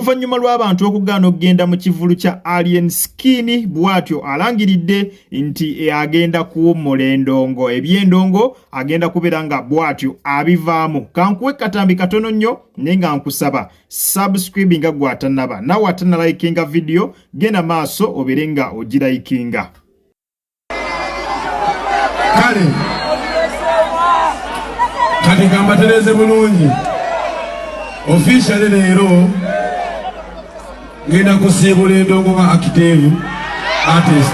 Oluvannyuma lw'abantu okugaana okugenda mu kivulu kya Alien Skin bw'atyo alangiridde nti agenda kuwummula endongo. Eby'endongo agenda kubeera nga bw'atyo abivaamu. Kankuwe katambi katono nnyo naye nga nkusaba subscribe nga gw'atannaba. Nawe atannalayikinga video genda maaso obeere nga ogirayikinga. Kati kambatereze bulungi. Officially leero ngenda kusiibula endongo nga active artist.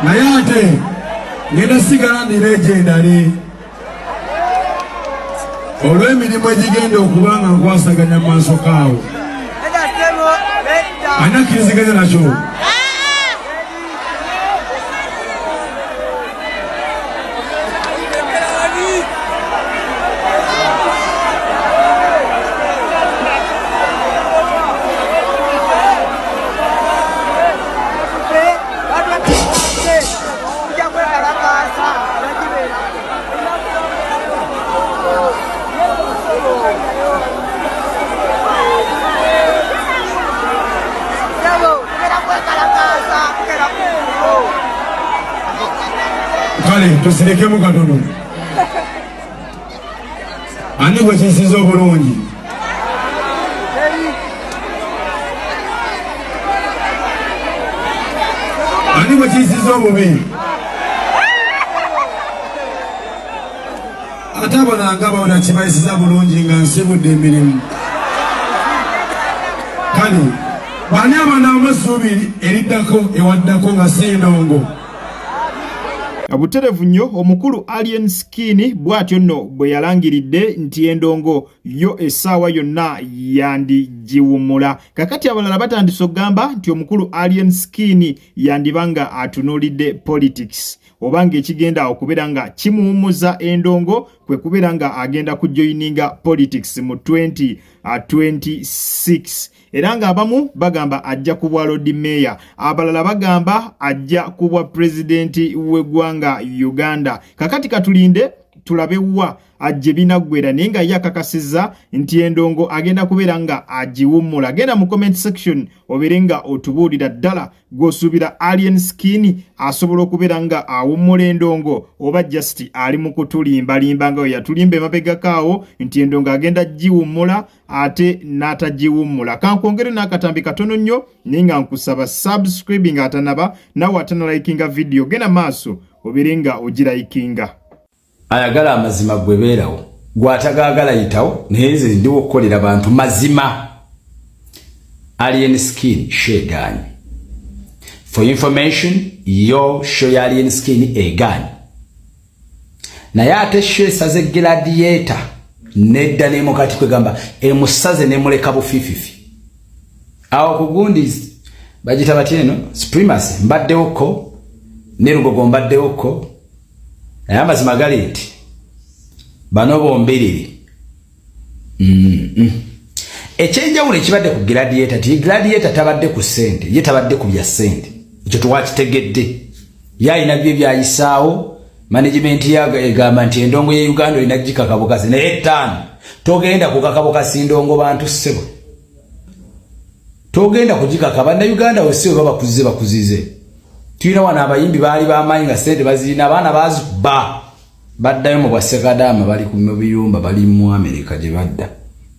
Naye ate ngenda sigala ndi legendary olw'emirimu egigenda okuba nga nkwasaganya mu maaso kaawo. Anakkiriziganya nakyo. Kale tusirekemu katono. Ani bwe kisiza obulungi. Ani bwe kisiza obubi. Ate abananga bawona kibayisiza bulungi nga nsibudde emirimu. Kale bani abanamu essuubi eriddako ewaddako nga si ndongo. Abuterevu nnyo omukulu Alien Skin bw'atyo nno bwe yalangiridde nti endongo yo essaawa yonna yandigiwummula. Kakati abalala batandise okugamba nti omukulu Alien Skin yandibanga atunuulidde politics oba ng'ekigenda okubeera nga kimuwummuza endongo kwe kubeera nga agenda kujoyininga politics mu 2026. Era ng'abamu bagamba ajja kubwa Lord Mayor, abalala bagamba ajja kubwa Presidenti w'eggwanga Uganda. Kakati katulinde tulabe wa ajje binaggwera naye nga yakakasizza nti endongo agenda kubeera nga agiwummula. Genda mu comment section obeere nga otubuulira ddala gw'osuubira Alien Skin asobola okubeera nga awummula endongo oba just ali mu kutulimbalimba nga we yatulimba emabegakaawo nti endongo agenda giwummula ate n'atagiwummula. Kankwongere n'akatambi katono nnyo naye nga nkusaba subscribe nga atanaba nawe atanalayikinga video genda maaso obeere nga ogirayikinga. Ayagala amazima gwebeerawo gwatagaagala yitawo naye nze ndiwo okukolera abantu mazima. Alien Skin shegaanye. For information yo show ya Alien Skin egaanye. Naye ate show esaze gladiator nedda n'emukati kwegamba emusaze n'emuleka bufififi. Awo kugundi bagita bateno supremacy mbaddewoko ne Lugogo mbaddewoko. Naye amazima gali nti bano bombiriri. Ekyenjawulo ekibadde ku gladiator ti gladiator tabadde ku ssente ye tabadde ku bya ssente. Ekyo tuwakitegedde. Yalina bye byayisaawo management yaga egamba nti endongo ye Uganda erina gikakabokasi naye ttaano togenda kukakabokasi ndongo bantu ssebo. Togenda kugikakaba na Uganda wese baba bakuzize. Tuyina wana abayimbi baali bamaanyi nga ssente bazirina abaana baziba baddayo mu bwasekadama bali ku mubiyumba bali mu America gye badda.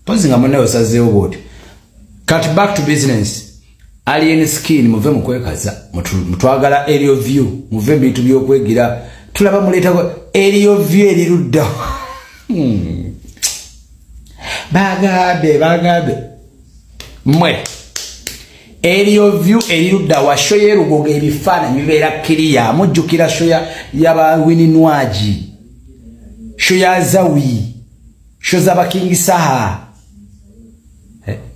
Pozi nga munne osazeewo bw'otyo. Cut back to business. Alien Skin muve mu kwekaza mutwagala aerial view muve mu bintu by'okwegira tulaba muleetako aerial view erirudda. Bagabe mwe aerial view erirudda wa show ye Lugogo ebifaananyi bibeera kiriya mujjukira show yaba Wininwaji, show ya Zawi, show z'aba King Saha,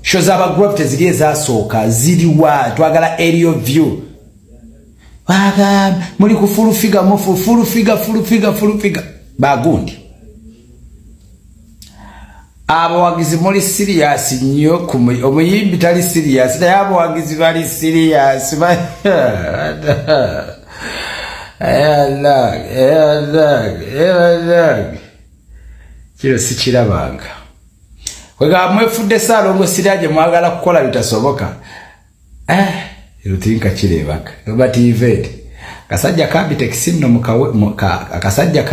show z'aba Gravity ziri ezasooka ziriwa twagala aerial view. Muli ku full figure bagundi. Abawagizi muli serious nnyo omuyimbi tali serious naye abawagizi bali serious. kiro sikirabanga kwega mwefudde Saalongo Siryaje mwagala kukola bitasoboka rutinka kirebaka Robert Yvette kasajja Kabitex nno mukawe kasajja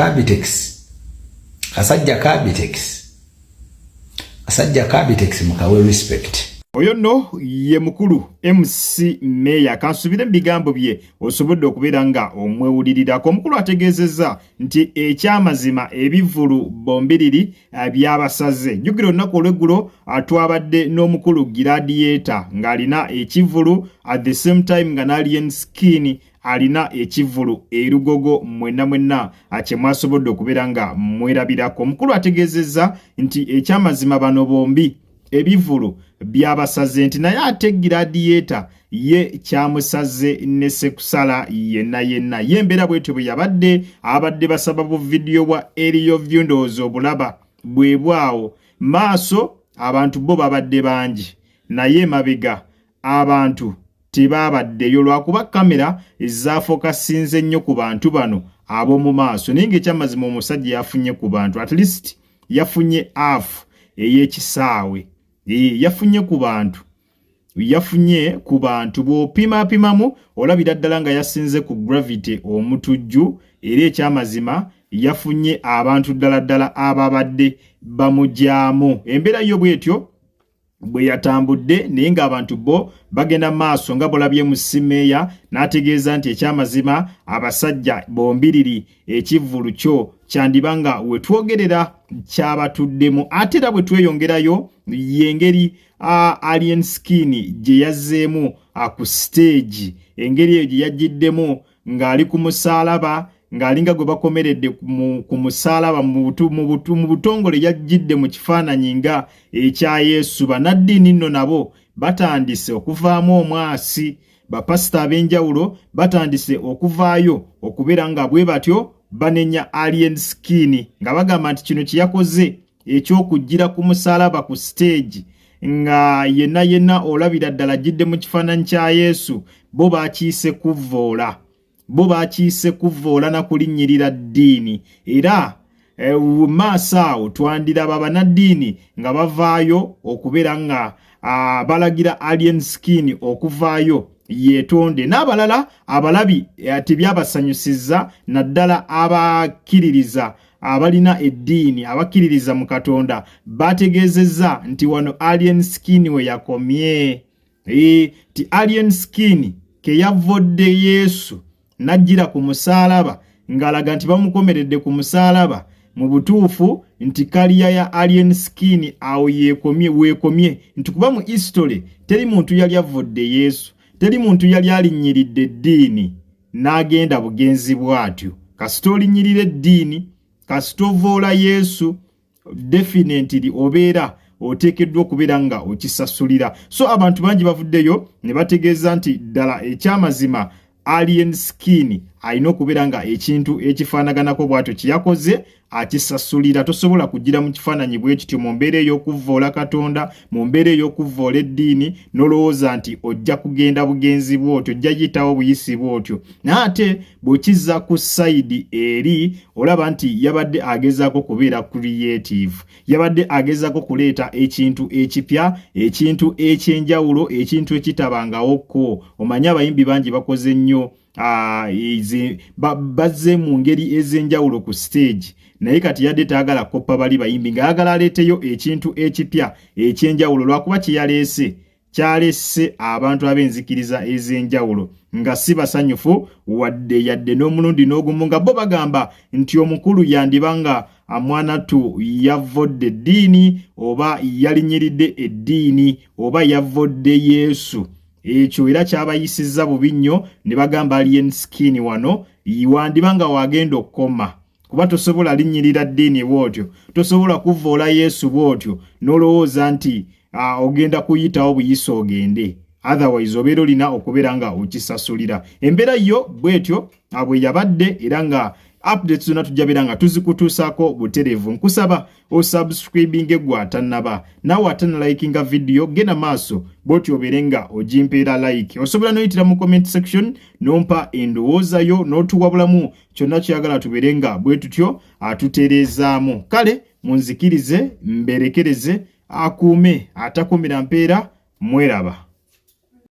Kabitex mukawe respect. Oyo no ye mukulu MC Meya kansubire bigambo bye osobodde okubeera nga omwewulirirako. Omukulu ategeezezza nti ekyamazima ebivulu bombiriri byabasaze. Jjukira olunaku olweggulo twabadde n'omukulu Gladiator ng'alina ekivulu at the same time nga Alien Skin alina ekivulu erugogo mwenna kye mwasobodde okubeera nga mwerabirako. Omukulu ategeezezza nti ekyamazima bano bombi ebivulu byabasaze nti naye ate Gladiator ye kyamusaze ne sekusala yenna yembeera bwetyo bwe yabadde abadde basaba bu video bwa Elio Vyundoz obulaba bwe bwawo maaso abantu bo babadde bangi naye mabega abantu tebabaddeyo lwakuba kamera ezaafokasinze nnyo ku bantu bano ab'omu maaso naye ng'ekyamazima omusajja yafunye ku bantu at least yafunye afu ey'ekisaawe yafunye ku bantu bw'opimamu olabira ddala nga yasinze ku gravity omutujju era ekyamazima yafunye abantu ddala ababadde bamujyaamu. Embeera yo bwetyo bwe yatambudde naye ng'abantu bo bagenda maaso nga bolabye mu Meya n'ategeeza nti ekyamazima abasajja bombiriri ekivulu kyo kyandibanga we twogerera kyabatuddemu ate era bwe tweyongerayo yengeri Alien Skin gye yazzeemu ku stage engeri eyo gye yajjiddemu ng'ali ku musaalaba ng'alinga gwe bakomeredde ku musaalaba mu butongole yajjidde mu kifaananyi nga ekya Yesu. Bannaddiini nno nabo batandise okuvaamu omwasi bapasita ab'enjawulo batandise okuvaayo okubeera nga bwe batyo banenya Alien Skin nga bagamba nti kino kyeyakoze eky'okujjira ku musaalaba ku stage nga yenna olabira ddala ajjidde mu kifaananyi kya Yesu bo bakiise kuvvoola na kulinnyirira ddiini era maaso awo twandiraba bannaddiini nga bavaayo okubeera nga balagira Alien Skin okuvaayo yeetonde n'abalala abalabi tebyabasanyusizza naddala abakkiririza abalina eddiini abakkiririza mu Katonda bategeezezza nti wano Alien Skin we yakomye ti Alien Skin ke yavodde Yesu najjira ku musaalaba ng'alaga nti bamukomeredde ku musaalaba mu butuufu nti kaliya ya Alien Skin awo weekomye nti kuba mu history teri muntu yali avodde Yesu teri muntu yali alinnyiridde eddiini n'agenda bugenzi bw'atyo kasita olinyirira eddiini kasita ovoola Yesu definitely obeera oteekeddwa okubeera nga okisasulira. So abantu bangi bavuddeyo ne bategeeza nti ddala ekyamazima Alien Skin alina okubeera nga ekintu ekifaanaganako bw'atyo kiyakoze akisasulira. Tosobola kugira mu kifaananyi bwe kityo mu mbeera ey'okuvvoola Katonda mu mbeera ey'okuvvoola eddiini n'olowooza nti ojja kugenda bugenzi bw'otyo ojja yitawo buyisi bw'otyo ate bw'okizza ku sayidi eri olaba nti yabadde agezaako kubeera creative yabadde agezaako kuleeta ekintu ekipya ekintu ekyenjawulo ekintu ekitabangawoko. Omanyi abayimbi bangi bakoze nnyo bazze mu ngeri ez'enjawulo ku stage naye kati yadde taagala koppa bali bayimbi ng'ayagala aleeteyo ekintu ekipya ekyenjawulo lwakuba kyalese abantu ab'enzikiriza ez'enjawulo nga si basanyufu wadde yadde n'omulundi n'ogumu nga bo bagamba nti omukulu yandibanga amwanatu yavodde eddiini oba yalinnyiridde eddiini oba yavodde Yesu. Ekyo era kyabayisizza bubi nnyo ne bagamba Alien Skin wano wandibanga wagenda okukoma kuba tosobola linnyirira ddiini bw'otyo tosobola kuvvoola Yesu bw'otyo n'olowooza nti ogenda kuyitawo buyisa ogende otherwise obeera olina okubeera nga okisasulira. Embeera yo bw'etyo bwe yabadde era nga updates zonna tujja beera tuzikutuusaako butereevu. Nkusaba osubscribinge gw'atannaba naawe atannalikinga video genda maaso bw'otyo obeere nga ogimpeera like. Osobola n'oyitira mu comment section n'ompa endowooza yo n'otuwabulamu kyonna kyagala tubeere nga bwe tutyo atutereezaamu. Kale munzikirize mberekereze akuume atakuumira mpeera mweraba.